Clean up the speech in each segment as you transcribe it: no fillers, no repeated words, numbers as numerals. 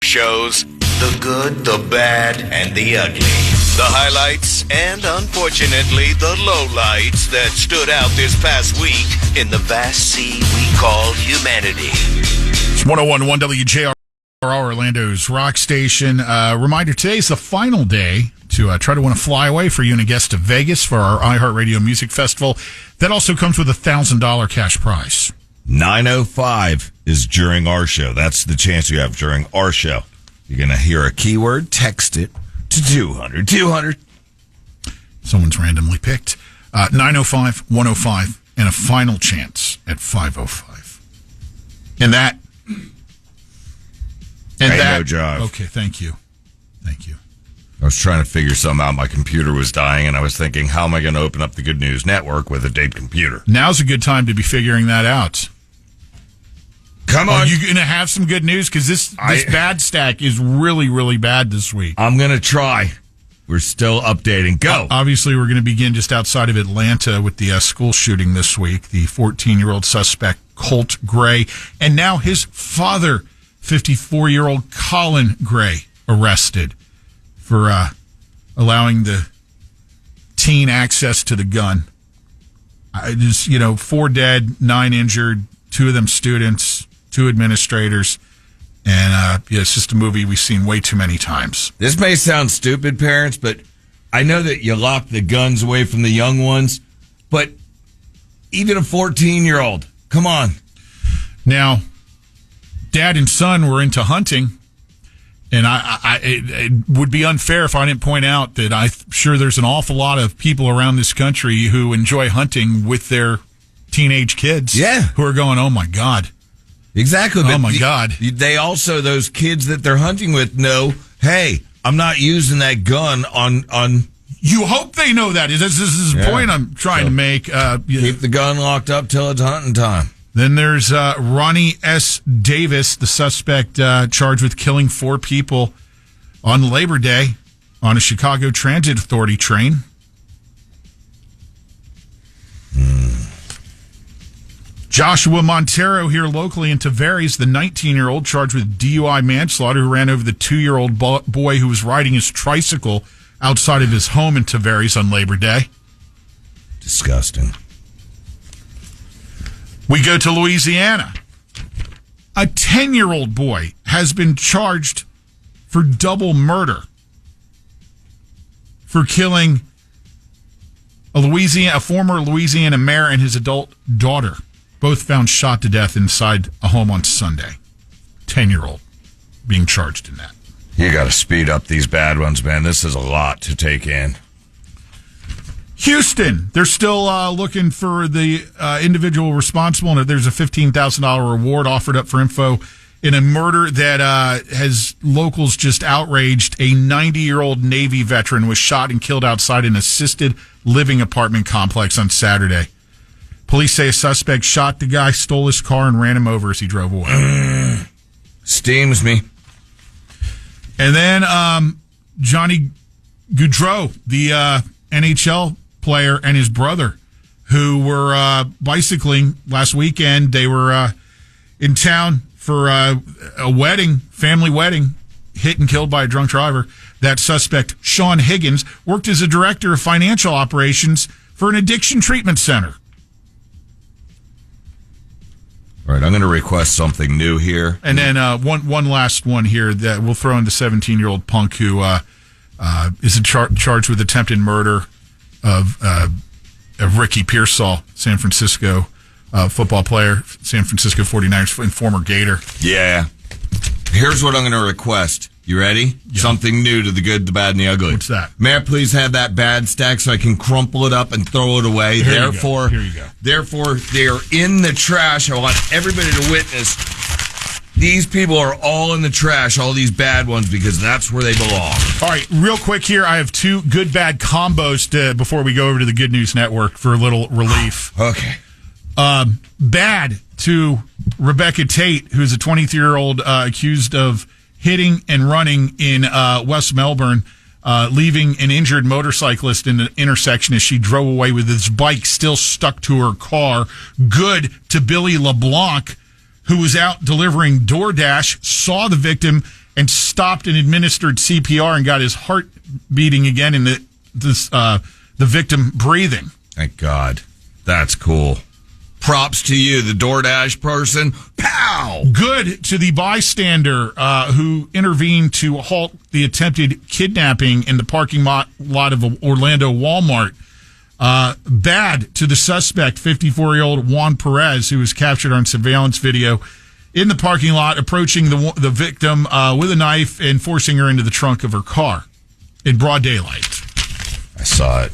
Shows the good, the bad, and the ugly. The highlights and, unfortunately, the lowlights that stood out this past week in the vast sea we call humanity. It's 101.1 WJR, Orlando's rock station. Reminder, today's the final day to try to win a flyaway for you and a guest to Vegas for our iHeartRadio Music Festival. That also comes with a $1,000 cash prize. 9:05 is during our show. That's the chance you have during our show. You're going to hear a keyword, text it to 200. 200. Someone's randomly picked. 9:05, 105, and a final chance at 5:05. And that... No job. Okay, thank you. Thank you. I was trying to figure something out. My computer was dying, and I was thinking, how am I going to open up the Good News Network with a dead computer? Now's a good time to be figuring that out. Come on. Are you going to have some good news? Because this bad stack is really, really bad this week. I'm going to try. We're still updating. Go. Obviously, we're going to begin just outside of Atlanta with the school shooting this week. The 14-year-old suspect, Colt Gray, and now his father, 54-year-old Colin Gray, arrested for allowing the teen access to the gun. 4 dead, 9 injured, 2 of them students, 2 administrators, and it's just a movie we've seen way too many times. This may sound stupid, parents, but I know that you lock the guns away from the young ones, but even a 14-year-old, come on. Now, dad and son were into hunting, and it would be unfair if I didn't point out that I'm sure there's an awful lot of people around this country who enjoy hunting with their teenage kids. Yeah. Who are going, oh, my God. Exactly. Oh, my God. They also, those kids that they're hunting with know, hey, I'm not using that gun on... You hope they know that. This is the point I'm trying to make. Keep the gun locked up till it's hunting time. Then there's Ronnie S. Davis, the suspect charged with killing 4 people on Labor Day on a Chicago Transit Authority train. Joshua Montero here locally in Tavares, the 19-year-old charged with DUI manslaughter who ran over the 2-year-old boy who was riding his tricycle outside of his home in Tavares on Labor Day. Disgusting. We go to Louisiana. A 10-year-old boy has been charged for double murder for killing a former Louisiana mayor and his adult daughter, both found shot to death inside a home on Sunday. 10-year-old being charged in that. You got to speed up these bad ones, man. This is a lot to take in. Houston, they're still looking for the individual responsible, and there's a $15,000 reward offered up for info in a murder that has locals just outraged. A 90-year-old Navy veteran was shot and killed outside an assisted living apartment complex on Saturday. Police say a suspect shot the guy, stole his car, and ran him over as he drove away. Steams me. And then Johnny Gaudreau, the NHL player, and his brother, who were bicycling last weekend. They were in town for a wedding, family wedding, hit and killed by a drunk driver. That suspect, Sean Higgins, worked as a director of financial operations for an addiction treatment center. All right, I'm going to request something new here. And then one last one here that we'll throw in the 17-year-old punk who is charged with attempted murder of Ricky Pearsall, San Francisco football player, San Francisco 49ers, and former Gator. Yeah. Here's what I'm going to request. You ready? Yeah. Something new to the good, the bad, and the ugly. What's that? May I please have that bad stack so I can crumple it up and throw it away? Here you go. Therefore, they are in the trash. I want everybody to witness. These people are all in the trash, all these bad ones, because that's where they belong. All right, real quick here, I have 2 good, bad combos before we go over to the Good News Network for a little relief. Okay. Bad to Rebecca Tate, who's a 23-year-old accused of hitting and running in West Melbourne, leaving an injured motorcyclist in the intersection as she drove away with his bike still stuck to her car. Good to Billy LeBlanc, who was out delivering DoorDash, saw the victim and stopped and administered CPR and got his heart beating again and the victim breathing. Thank God. That's cool. Props to you, the DoorDash person. Pow! Good to the bystander who intervened to halt the attempted kidnapping in the parking lot of Orlando Walmart. Bad to the suspect, 54-year-old Juan Perez, who was captured on surveillance video in the parking lot, approaching the victim with a knife and forcing her into the trunk of her car in broad daylight. I saw it.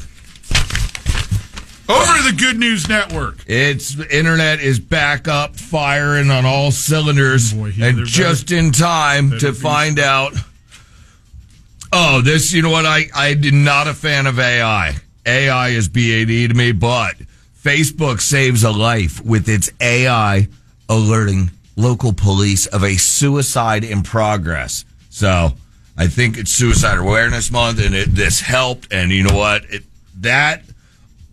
Over to the Good News Network. Internet is back up, firing on all cylinders, and just in time to find out. Oh, this, you know what? I'm not a fan of AI. AI is BAD to me, but Facebook saves a life with its AI alerting local police of a suicide in progress. So I think it's Suicide Awareness Month, and this helped. And you know what? That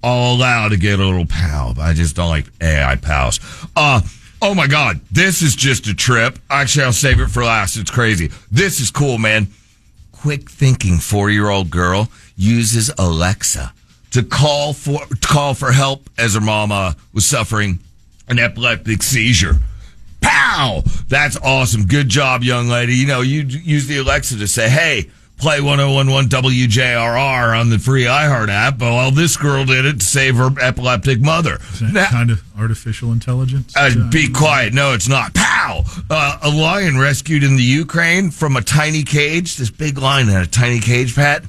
all allowed to get a little pow. I just don't like AI pals. Oh my God, this is just a trip. Actually, I'll save it for last. It's crazy. This is cool, man. Quick thinking 4-year-old girl uses Alexa to call for help as her mama was suffering an epileptic seizure. Pow! That's awesome. Good job, young lady. You know, you use the Alexa to say, hey, play 1011 WJRR on the free iHeart app. Well, this girl did it to save her epileptic mother. Is that kind of artificial intelligence? Be quiet. No, it's not. Pow! A lion rescued in the Ukraine from a tiny cage. This big lion had a tiny cage, Pat.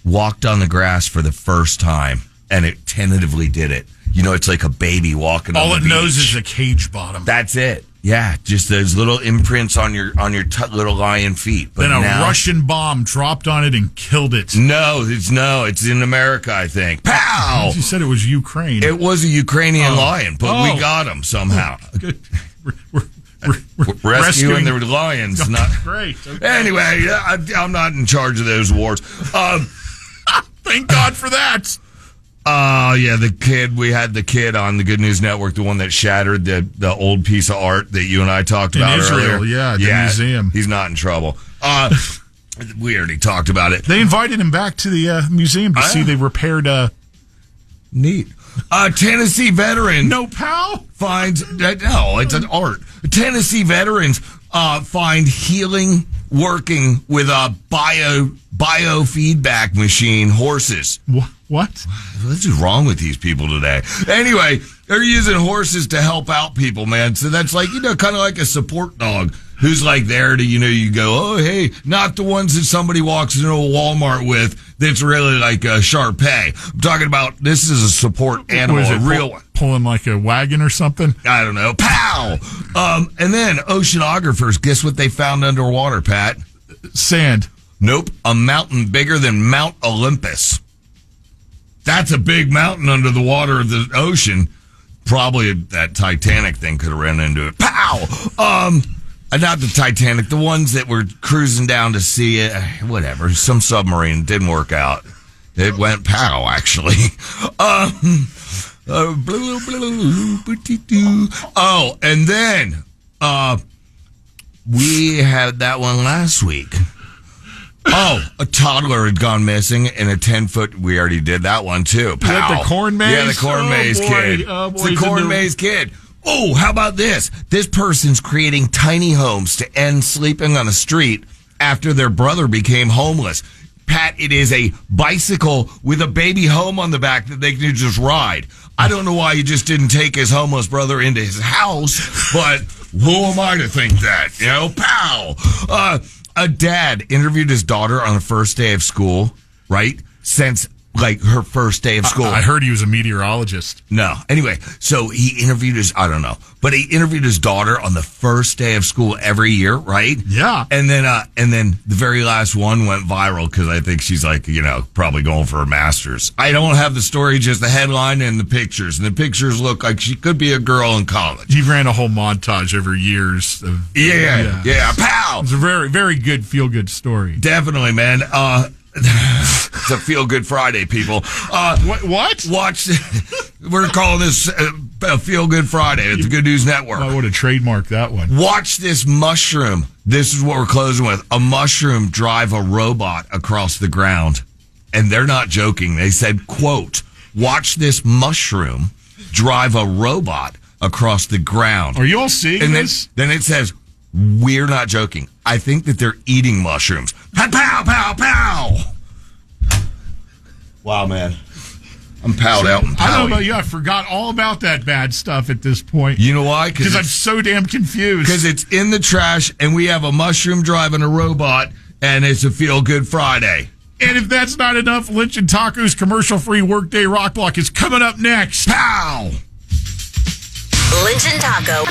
Walked on the grass for the first time, and it tentatively did it. You know, it's like a baby walking on the beach. All it knows is a cage bottom. That's it. Yeah, just those little imprints on your little lion feet. But then a Russian bomb dropped on it and killed it. No, it's in America, I think. Pow! You said it was Ukraine. It was a Ukrainian lion, but we got him somehow. Good. We're rescuing the lions. Not great. Okay. Anyway, I'm not in charge of those wars. Thank God for that. Yeah, we had the kid on the Good News Network, the one that shattered the old piece of art that you and I talked about in Israel, earlier. the museum. He's not in trouble. We already talked about it. They invited him back to the museum to see they repaired neat. Tennessee veteran. No, pal. Finds no, it's an art. Tennessee veterans find healing working with a biofeedback machine horses. What? What is wrong with these people today? Anyway, they're using horses to help out people, man. So that's like, kind of like a support dog who's like there to, you go, oh, hey, not the ones that somebody walks into a Walmart with that's really like a Shar-Pei. I'm talking about this is a support animal, a real one. Pulling like a wagon or something? I don't know. Pow! And then oceanographers, guess what they found underwater, Pat? Sand. Nope. A mountain bigger than Mount Olympus. That's a big mountain under the water of the ocean. Probably that Titanic thing could have ran into it. Pow! Not the Titanic. The ones that were cruising down to see it. Whatever. Some submarine. Didn't work out. It went pow, actually. Oh, and then we had that one last week. Oh, a toddler had gone missing in a 10-foot. We already did that one too. Pow. The corn maze? Yeah, the corn maze kid. Oh, boy, it's the corn maze kid. Oh, how about this? This person's creating tiny homes to end sleeping on the street after their brother became homeless. Pat, it is a bicycle with a baby home on the back that they can just ride. I don't know why you just didn't take his homeless brother into his house, but who am I to think that? Pow! A dad interviewed his daughter on the first day of school, right? Since like her first day of school. I heard he was a meteorologist. No. Anyway, so he interviewed he interviewed his daughter on the first day of school every year, right? Yeah. And then the very last one went viral because I think she's like, probably going for her master's. I don't have the story, just the headline and the pictures. And the pictures look like she could be a girl in college. He ran a whole montage over years. Yeah. Pow! It's a very, very good feel-good story. Definitely, man. It's a feel-good Friday, people. What? Watch. We're calling this a feel-good Friday at the Good News Network. I would have trademarked that one. Watch this mushroom This is what we're closing with. A mushroom drive a robot across the ground. And they're not joking. They said, quote, watch this mushroom drive a robot across the ground. Are you all seeing and this? Then it says, we're not joking. I think that they're eating mushrooms. Pow, pow, pow, pow. Wow, man. I'm powed out and I don't know powy. about you. I forgot all about that bad stuff at this point. You know why? Because I'm so damn confused. Because it's in the trash, and we have a mushroom driving a robot, and it's a feel-good Friday. And if that's not enough, Lynch and Taco's commercial-free Workday Rock Block is coming up next. Pow! Lynch and Taco.